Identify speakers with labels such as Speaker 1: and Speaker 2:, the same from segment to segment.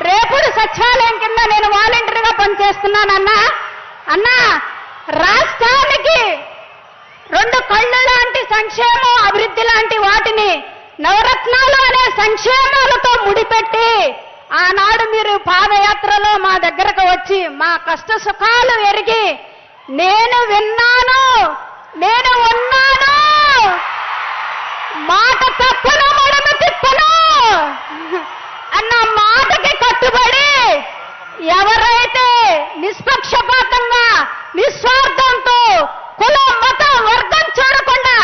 Speaker 1: రేపుడు సచివాలయం కింద నేను వాలంటీర్గా పనిచేస్తున్నానన్నా. అన్నా, రాష్ట్రానికి 2 కళ్ళు లాంటి సంక్షేమం, అభివృద్ధి లాంటి వాటిని నవరత్నాలు అనే సంక్షేమాలతో ముడిపెట్టి ఆనాడు మీరు పాదయాత్రలో మా దగ్గరకు వచ్చి మా కష్ట సుఖాలు ఎరిగి నేను విన్నాను, నేను ఉన్నాను, మాట తప్పను, మడమ తిప్పను అన్న మాటకి కట్టుబడి ఎవరైతే నిష్పక్షపాతంగా నిస్వార్థంతో కులం, మతం, వర్గం చూడకుండా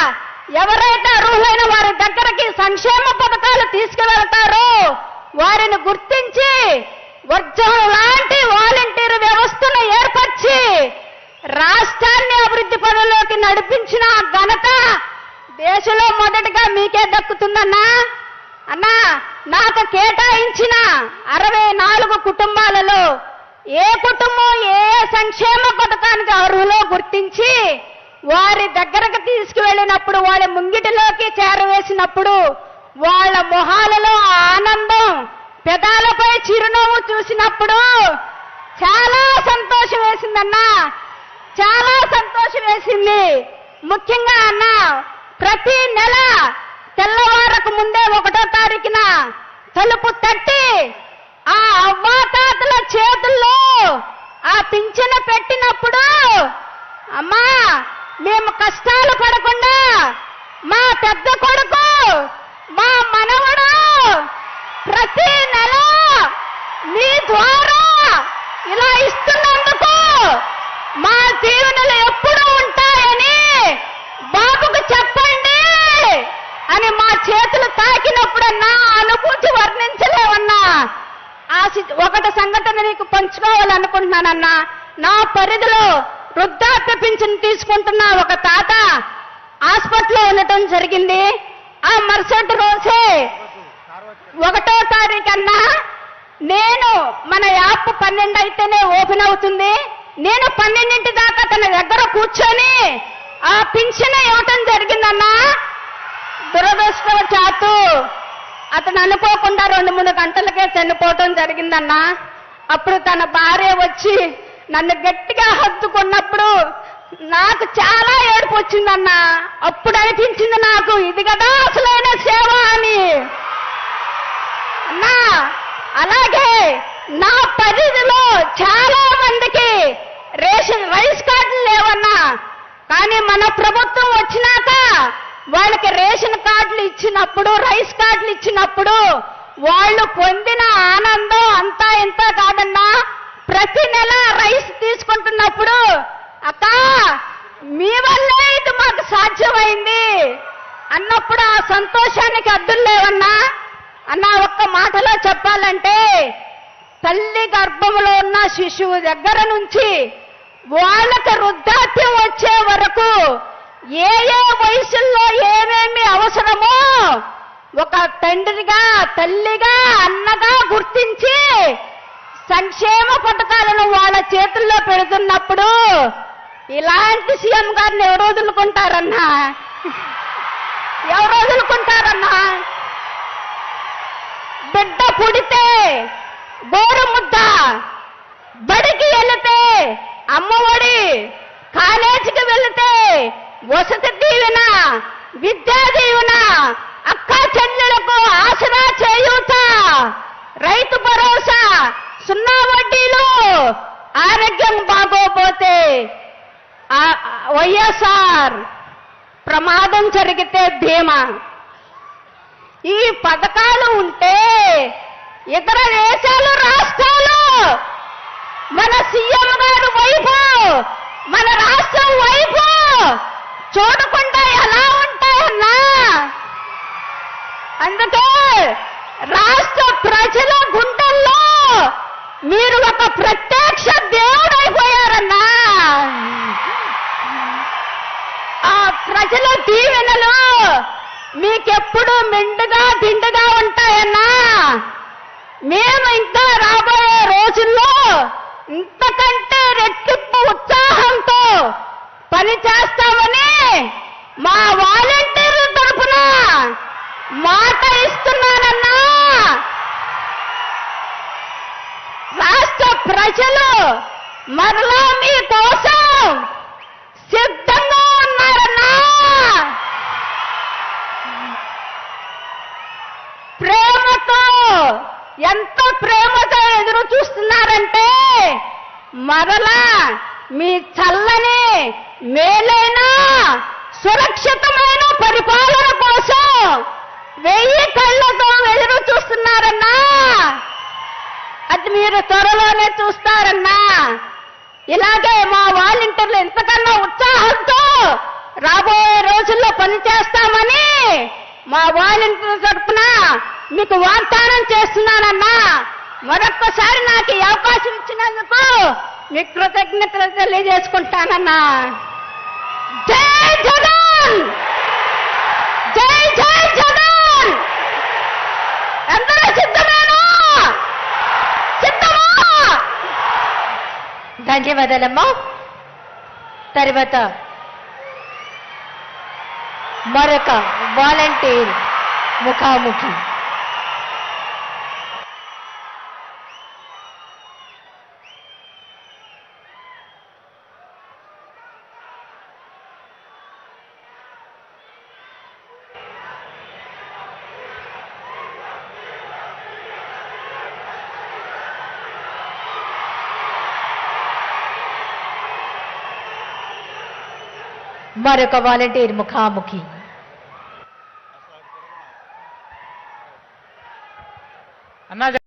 Speaker 1: ఎవరైతే అర్హులైన వారి దగ్గరికి సంక్షేమ పథకాలు తీసుకువెళ్తారో వారిని గుర్తించి వర్జం లాంటి వాలంటీర్ వ్యవస్థను ఏర్పరిచి రాష్ట్రాన్ని అభివృద్ధి పనుల్లోకి నడిపించిన ఘనత దేశంలో మొదటగా మీకే దక్కుతుందన్నా. అన్నా, నాకు కేటాయించిన 64 కుటుంబాలలో ఏ కుటుంబం ఏ సంక్షేమ పథకానికి అర్హులో గుర్తించి వారి దగ్గరకు తీసుకువెళ్ళినప్పుడు, వాళ్ళ ముంగిటిలోకి చేరవేసినప్పుడు వాళ్ళ మొహాలలో ఆనందం, పెదాలపై చిరునవ్వు చూసినప్పుడు చాలా సంతోషం వేసిందన్నా, చాలా సంతోషం వేసింది. ముఖ్యంగా అన్న, ప్రతి నెల తెల్లవారకు ముందే 1వ తారీఖున తలుపు తట్టి ఆ అవ్వాతాతల చేతుల్లో ఆ పింఛను పెట్టినప్పుడు, అమ్మా మేము కష్టాలు పడకుండా మా పెద్ద కొడుకు, మా మనవడు ప్రతి నెల మీ ద్వారా ఇలా ఇస్తున్నందుకు మా దీవెనలు ఎప్పుడూ ఉంటాయని బాబుకు చెప్పండి అని మా చేతులు తాకినప్పుడన్నా అనుభూతి వర్ణించలేవన్నా. ఒకటి సంఘటన నీకు పంచుకోవాలనుకుంటున్నానన్నా. నా పరిధిలో వృద్ధాప్య పింఛను తీసుకుంటున్న ఒక తాత హాస్పిటల్లో ఉండటం జరిగింది. ఆ మరుసటి రోజే 1వ తారీఖన్నా నేను మన యాప్ 12 అయితేనే ఓపెన్ అవుతుంది. నేను 12 దాకా తన దగ్గర కూర్చొని ఆ పింఛను ఇవ్వటం జరిగిందన్నా. దురదృష్టవశాత్తు అతను అనుకోకుండా 2-3 గంటలకే చనిపోవటం జరిగిందన్నా. అప్పుడు తన భార్య వచ్చి నన్ను గట్టిగా హత్తుకున్నప్పుడు నాకు చాలా ఏడుపు వచ్చిందన్నా. అప్పుడు అనిపించింది నాకు, ఇది కదా అసలైన సేవ అని. అన్నా, అలాగే నా పరిధిలో చాలా మందికి రైస్ కార్డులు లేవన్నా. కానీ మన ప్రభుత్వం వచ్చినాక వాళ్ళకి రేషన్ కార్డులు ఇచ్చినప్పుడు, రైస్ కార్డులు ఇచ్చినప్పుడు వాళ్ళు పొందిన ఆనందం అంతా ఇంత కాదన్నా. ప్రతి నెల రైస్ తీసుకుంటున్నప్పుడు, అక్క మీ వల్లే ఇది మాకు సాధ్యమైంది అన్నప్పుడు ఆ సంతోషానికి అడ్డులు లేవన్నా. అన్న, ఒక్క మాటలో చెప్పాలంటే తల్లి గర్భంలో ఉన్న శిశువు దగ్గర నుంచి వాళ్ళకి వృద్ధాప్యం వచ్చే వరకు ఏ వయసుల్లో ఏమేమి అవసరమో ఒక తండ్రిగా, తల్లిగా, అన్నగా గుర్తించి సంక్షేమ పథకాలను వాళ్ళ చేతుల్లో పెడుతున్నప్పుడు ఇలాంటి సీఎం గారిని ఎవరు వదులుకుంటారన్నా? ఎవరు వదులుకుంటారన్నా? బిడ్డ పుడితే గోరు ముద్ద, బడికి వెళితే అమ్మఒడి, కాలేజీకి వెళితే వసతి దీవెన, విద్యా దీవెన, అక్క చెల్లెలకు ఆసరా చేయూత, రైతు భరోసా, 0 వడ్డీలు, ఆరోగ్యం బాగోపోతే వైఎస్ఆర్, ప్రమాదం జరిగితే బీమా. ఈ పథకాలు ఉంటే ఇతర దేశాలు, రాష్ట్రాలు మన సీఎం గారు వైపు, మన రాష్ట్రం వైపు చూడకుండా ఎలా ఉంటాయన్నా? అందుకే రాష్ట్ర ప్రజల గుండెల్లో మీరు ఒక ప్రత్యక్ష దేవుడైపోయారన్నా. ఆ ప్రజల దీవెనలు మీకెప్పుడు మెండుగా దిండుగా ఉంటాయన్నా. మేము ఇంకా రాబోయే రోజుల్లో ఇంతకంటే రెట్టింపు ఉత్సాహంతో పని చేస్తామని మా వాలంటీర్ల తరఫున మాట ఇస్తున్నానన్నా. ప్రజలు మరలా మీ కోసం సిద్ధంగా ఉన్నారన్నా. ప్రేమతో, ఎంత ప్రేమతో ఎదురు చూస్తున్నారంటే మరలా మీ చల్లని మేలైన సురక్షితమైన పరిపాలన కోసం 1000 కళ్ళతో ఎదురు చూస్తున్నారన్నా. అది మీరు త్వరలోనే చూస్తారన్నా. ఇలాగే మా వాలంటీర్లు ఎంతకన్నా ఉత్సాహంతో రాబోయే రోజుల్లో పనిచేస్తామని మా వాలంటీర్ల తరఫున మీకు వాగ్దానం చేస్తున్నానన్నా. మరొక్కసారి నాకు ఈ అవకాశం ఇచ్చినందుకు మీకు కృతజ్ఞతలు తెలియజేసుకుంటానన్నా. జై జగన్, జై జై జగన్. అందరూ సిద్ధమేనా? సిద్ధమా?
Speaker 2: ధన్యవాదాలమ్మా. తర్వాత మరొక వాలంటీర్ ముఖాముఖి. మరొక వాలంటీర్ ముఖాముఖి.
Speaker 3: అన్నా